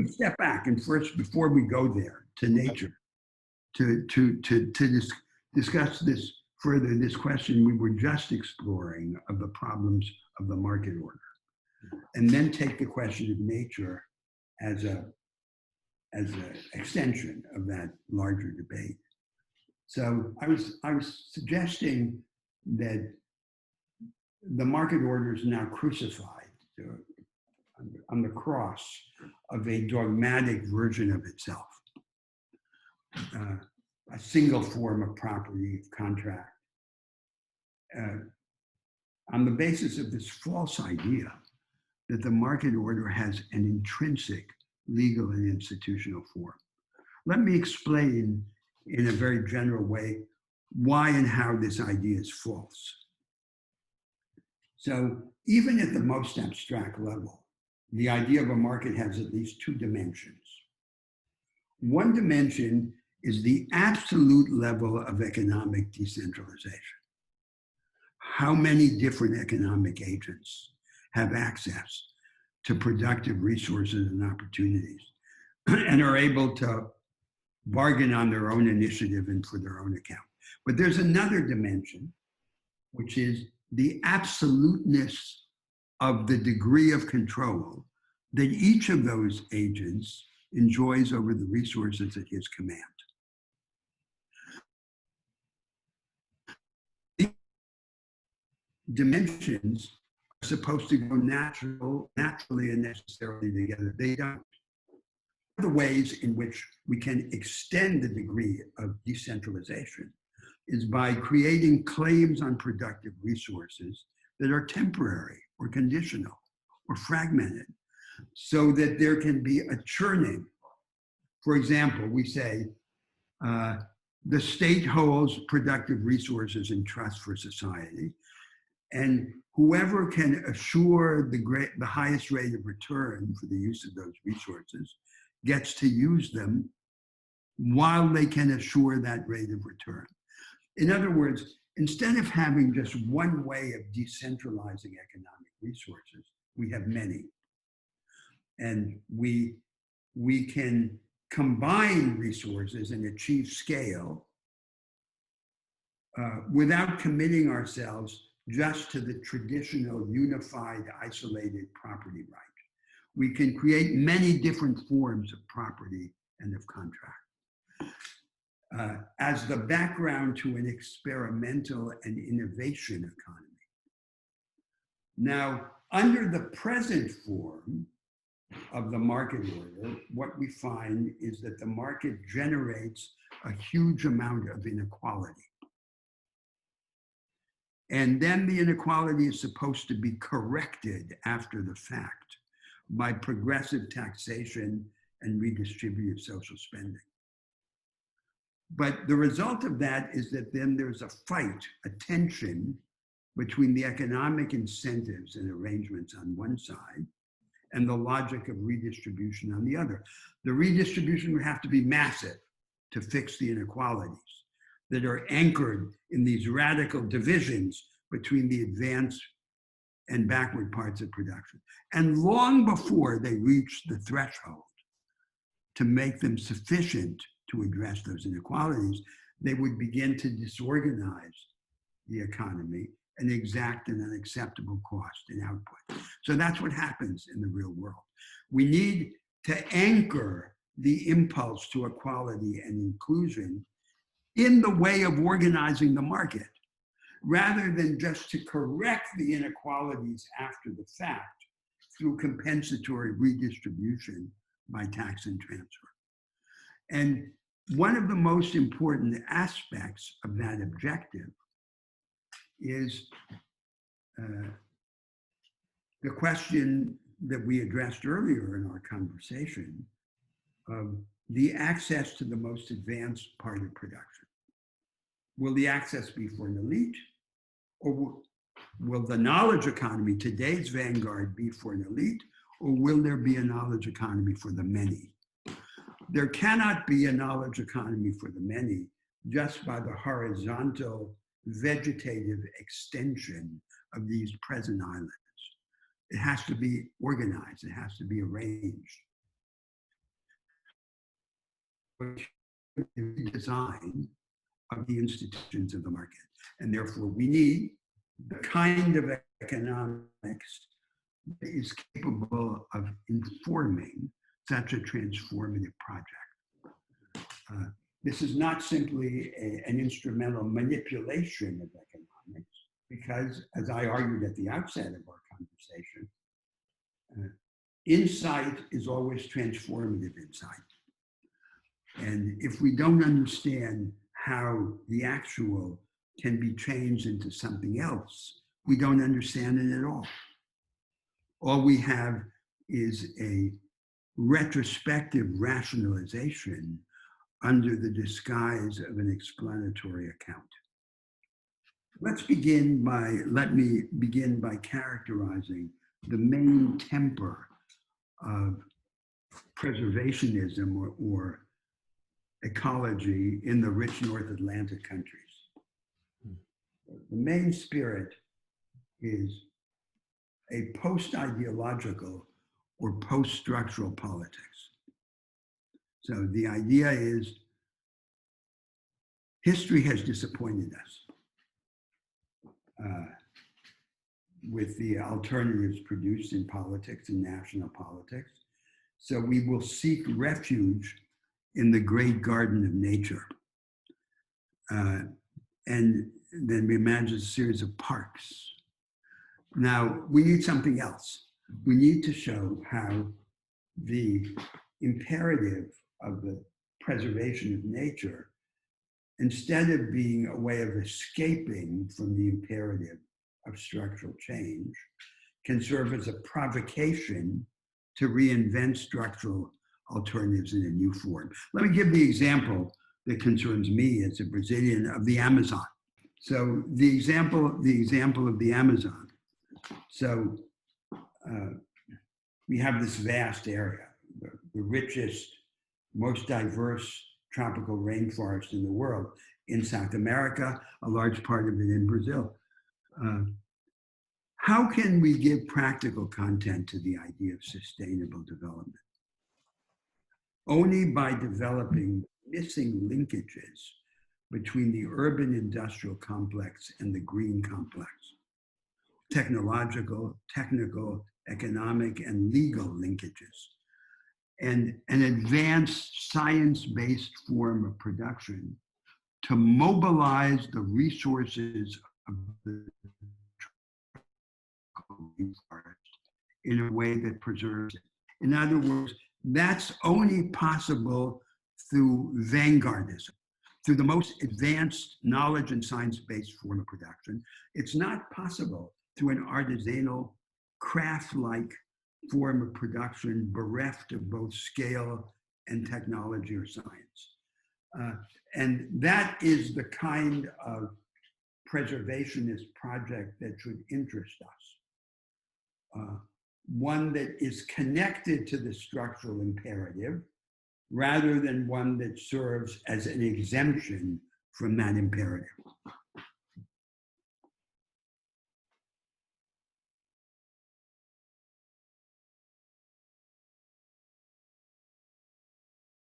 me step back and first, before we go there to nature, to discuss this further, this question we were just exploring of the problems of the market order, and then take the question of nature as an extension of that larger debate. So I was suggesting that the market order is now crucified on the cross of a dogmatic version of itself, a single form of property, of contract, on the basis of this false idea that the market order has an intrinsic legal and institutional form. Let me explain in a very general way why and how this idea is false. So even at the most abstract level, the idea of a market has at least two dimensions. One dimension is the absolute level of economic decentralization. How many different economic agents have access to productive resources and opportunities and are able to bargain on their own initiative and for their own account. But there's another dimension, which is the absoluteness of the degree of control that each of those agents enjoys over the resources at his command. Dimensions are supposed to go naturally and necessarily together. They don't. The ways in which we can extend the degree of decentralization is by creating claims on productive resources that are temporary or conditional or fragmented, so that there can be a churning. For example, we say the state holds productive resources in trust for society, and whoever can assure the highest rate of return for the use of those resources gets to use them while they can assure that rate of return. In other words, instead of having just one way of decentralizing economic resources, we have many. And we can combine resources and achieve scale without committing ourselves just to the traditional unified, isolated property right. We can create many different forms of property and of contract. As the background to an experimental and innovation economy. Now, under the present form of the market order, what we find is that the market generates a huge amount of inequality. And then the inequality is supposed to be corrected after the fact by progressive taxation and redistributive social spending. But the result of that is that then there's a fight, a tension between the economic incentives and arrangements on one side and the logic of redistribution on the other. The redistribution would have to be massive to fix the inequalities that are anchored in these radical divisions between the advanced and backward parts of production. And long before they reach the threshold to make them sufficient to address those inequalities, they would begin to disorganize the economy and exact an unacceptable cost in output. So that's what happens in the real world. We need to anchor the impulse to equality and inclusion in the way of organizing the market, rather than just to correct the inequalities after the fact through compensatory redistribution by tax and transfer. And one of the most important aspects of that objective is the question that we addressed earlier in our conversation of the access to the most advanced part of production. Will the access be for an elite, or will the knowledge economy, today's vanguard, be for an elite, or will there be a knowledge economy for the many? There cannot be a knowledge economy for the many just by the horizontal vegetative extension of these present islands. It has to be organized, it has to be arranged. design of the institutions of the market. And therefore, we need the kind of economics that is capable of informing such a transformative project. This is not simply an instrumental manipulation of economics, because, as I argued at the outset of our conversation, insight is always transformative insight. And if we don't understand how the actual can be changed into something else, we don't understand it at all. All we have is a retrospective rationalization under the disguise of an explanatory account. Let me begin by characterizing the main temper of preservationism or ecology in the rich North Atlantic countries. The main spirit is a post-ideological or post-structural politics. So the idea is history has disappointed us with the alternatives produced in politics and national politics. So we will seek refuge in the great garden of nature. And then we imagine a series of parks. Now, we need something else. We need to show how the imperative of the preservation of nature, instead of being a way of escaping from the imperative of structural change, can serve as a provocation to reinvent structural alternatives in a new form. Let me give the example that concerns me as a Brazilian of the Amazon. So the example of the Amazon. So we have this vast area, the richest, most diverse tropical rainforest in the world, in South America, a large part of it in Brazil. How can we give practical content to the idea of sustainable development? Only by developing missing linkages between the urban industrial complex and the green complex. Technological, technical, economic, and legal linkages. And an advanced science-based form of production to mobilize the resources of the forest in a way that preserves it. In other words, that's only possible through vanguardism, through the most advanced knowledge and science-based form of production. It's not possible through an artisanal, craft-like form of production bereft of both scale and technology or science. And that is the kind of preservationist project that should interest us. One that is connected to the structural imperative rather than one that serves as an exemption from that imperative.